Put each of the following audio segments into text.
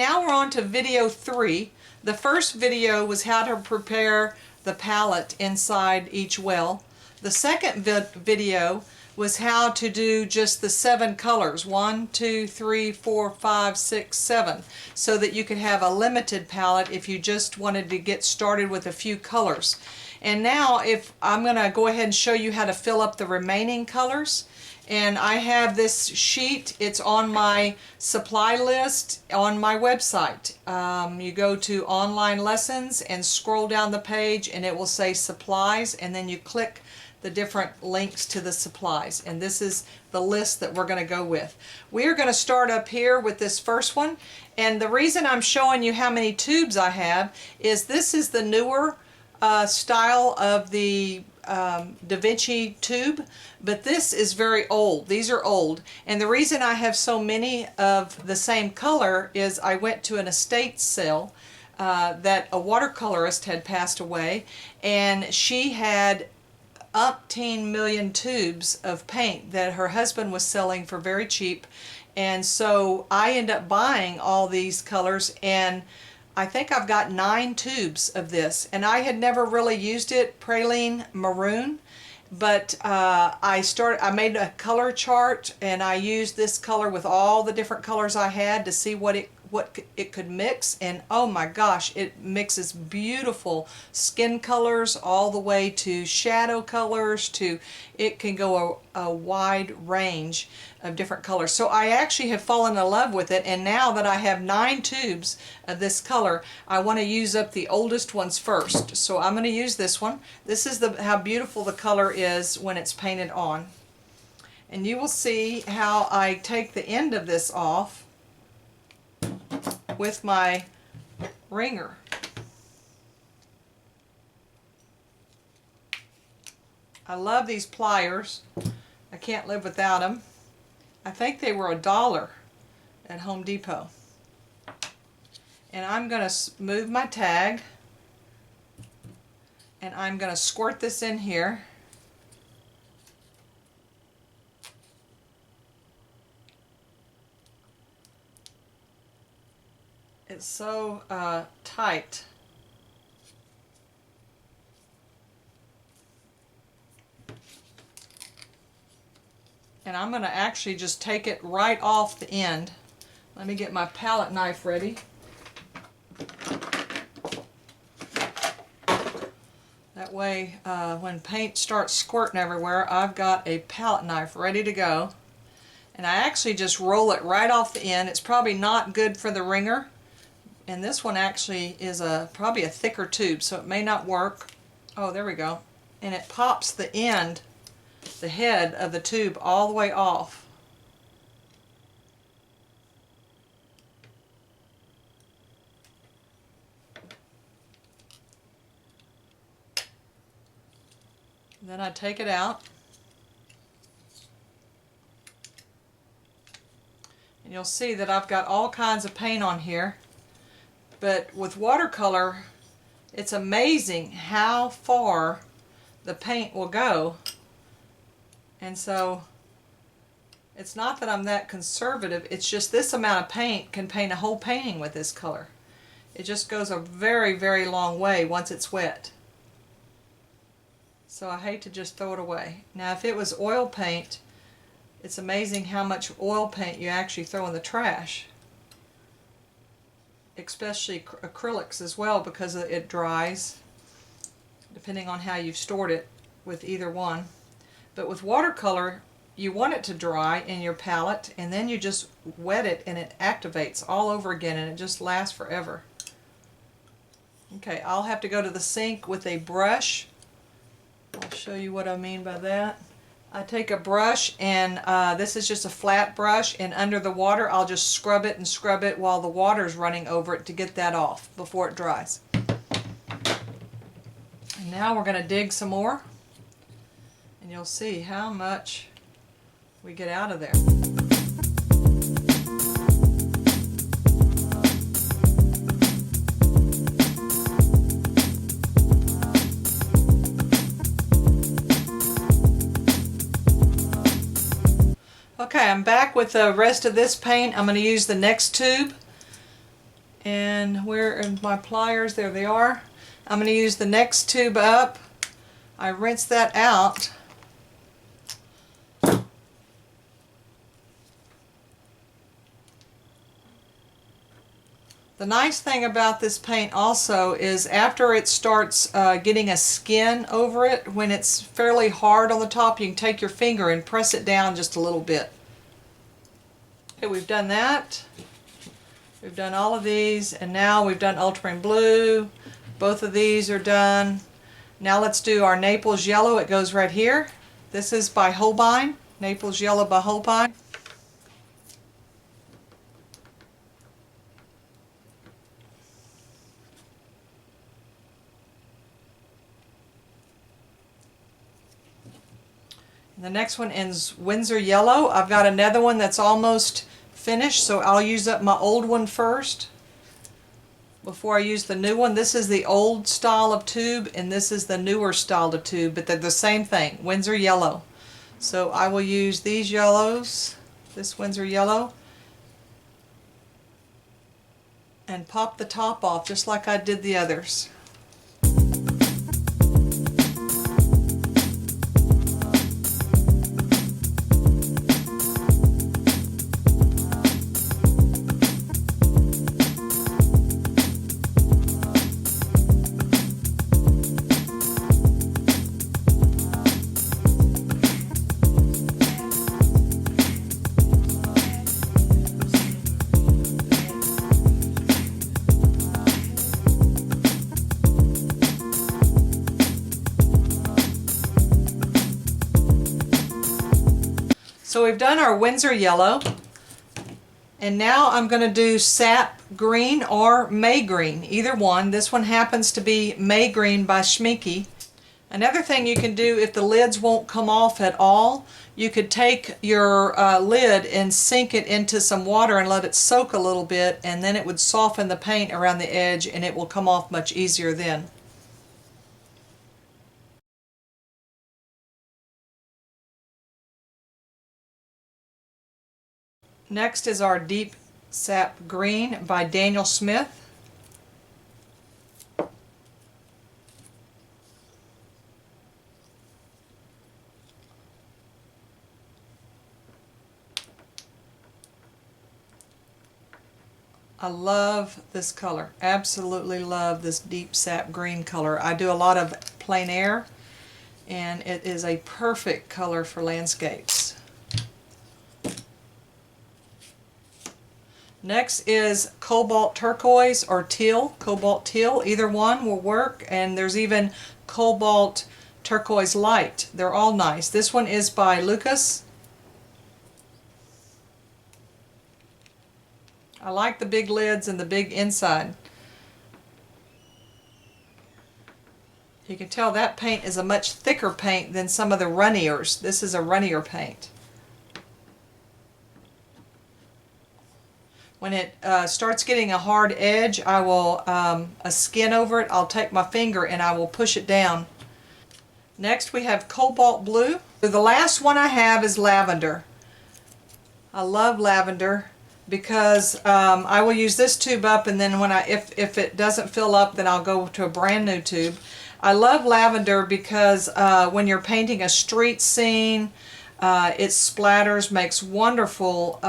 now we're on to video 3. The first video was how to prepare the palette inside each well. The second video was how to do just the 7 colors, 1, 2, 3, 4, 5, 6, 7, so that you could have a limited palette if you just wanted to get started with a few colors. And now if I'm going to go ahead and show you how to fill up the remaining colors. And I have this sheet. It's on my supply list on my website. You go to online lessons and scroll down the page and it will say supplies, and then you click the different links to the supplies, and this is the list that we're going to go with. We are going to start up here with this first one, and the reason I'm showing you how many tubes I have is this is the newer style of the DaVinci tube, but this is very old. These are old, and the reason I have so many of the same color is I went to an estate sale that a watercolorist had passed away, and she had umpteen million tubes of paint that her husband was selling for very cheap, and so I end up buying all these colors, and I think I've got 9 tubes of this, and I had never really used it, Perylene Maroon, but I made a color chart and I used this color with all the different colors I had to see what it could mix, and oh my gosh, it mixes beautiful skin colors all the way to shadow colors, to it can go a wide range of different colors. So I actually have fallen in love with it, and now that I have 9 tubes of this color, I want to use up the oldest ones first. So I'm going to use this one. This is how beautiful the color is when it's painted on. And you will see how I take the end of this off with my wringer. I love these pliers. I can't live without them. I think they were $1 at Home Depot. And I'm going to move my tag, and I'm going to squirt this in here. It's so tight. And I'm going to actually just take it right off the end. Let me get my palette knife ready. That way when paint starts squirting everywhere, I've got a palette knife ready to go. And I actually just roll it right off the end. It's probably not good for the wringer. And this one actually is probably a thicker tube, so it may not work. Oh, there we go. And it pops the end, the head of the tube all the way off. Then I take it out. And you'll see that I've got all kinds of paint on here. But with watercolor, it's amazing how far the paint will go. And so it's not that I'm that conservative, it's just this amount of paint can paint a whole painting with this color. It just goes a very, very long way once it's wet. So I hate to just throw it away. Now if it was oil paint, it's amazing how much oil paint you actually throw in the trash. Especially acrylics as well, because it dries depending on how you've stored it with either one. But with watercolor, you want it to dry in your palette, and then you just wet it and it activates all over again, and it just lasts forever. Okay, I'll have to go to the sink with a brush. I'll show you what I mean by that. I take a brush, and this is just a flat brush, and under the water I'll just scrub it and scrub it while the water's running over it to get that off before it dries. And now we're going to dig some more, and you'll see how much we get out of there. Okay, I'm back with the rest of this paint. I'm going to use the next tube. And where are my pliers? There they are. I'm going to use the next tube up. I rinse that out. The nice thing about this paint also is after it starts getting a skin over it, when it's fairly hard on the top, you can take your finger and press it down just a little bit. Okay, we've done that. We've done all of these, and now we've done ultramarine blue. Both of these are done. Now let's do our Naples yellow. It goes right here. This is by Holbein, Naples yellow by Holbein. The next one is Winsor yellow. I've got another one that's almost finished, so I'll use up my old one first before I use the new one. This is the old style of tube, and this is the newer style of tube, but they're the same thing, Winsor yellow. So I will use these yellows, this Winsor yellow, and pop the top off just like I did the others. So we've done our Winsor yellow, and now I'm going to do sap green or May green, either one. This one happens to be May green by Schmincke. Another thing you can do if the lids won't come off at all, you could take your lid and sink it into some water and let it soak a little bit, and then it would soften the paint around the edge and it will come off much easier then. Next is our Deep Sap Green by Daniel Smith. I love this color. Absolutely love this Deep Sap Green color. I do a lot of plein air, and it is a perfect color for landscapes. Next is cobalt turquoise or teal, cobalt teal. Either one will work, and there's even cobalt turquoise light. They're all nice. This one is by Lucas. I like the big lids and the big inside. You can tell that paint is a much thicker paint than some of the runniers. This is a runnier paint. When it starts getting a hard edge, I will a skin over it. I'll take my finger and I will push it down. Next we have cobalt blue. The last one I have is lavender. I love lavender because I will use this tube up, and then when if it doesn't fill up, then I'll go to a brand new tube. I love lavender because when you're painting a street scene, it splatters, makes wonderful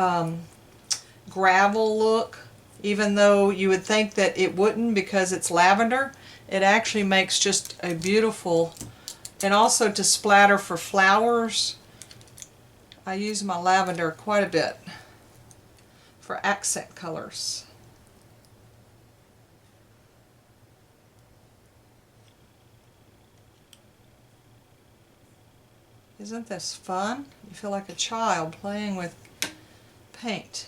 gravel look, even though you would think that it wouldn't because it's lavender. It actually makes just a beautiful, and also to splatter for flowers. I use my lavender quite a bit for accent colors. Isn't this fun? You feel like a child playing with paint.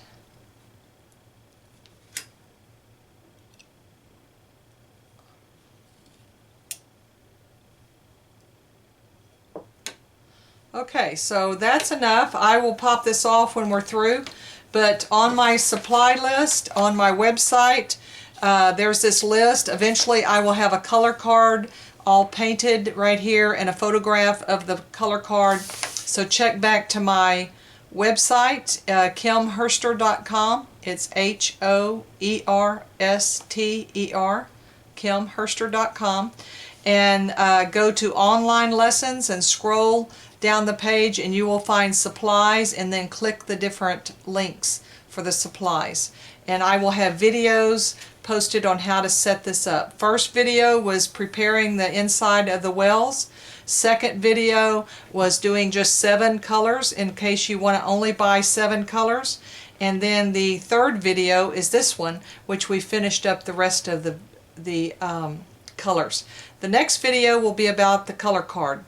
Okay, so that's enough. I will pop this off when we're through, but on my supply list on my website, there's this list. Eventually I will have a color card all painted right here and a photograph of the color card. So check back to my Website, kimherster.com. It's HOERSTER, kimherster.com. And go to online lessons and scroll down the page and you will find supplies, and then click the different links for the supplies. And I will have videos posted on how to set this up. First video was preparing the inside of the wells. Second video was doing just 7 colors in case you want to only buy 7 colors. And then the third video is this one, which we finished up the rest of the colors. The next video will be about the color card.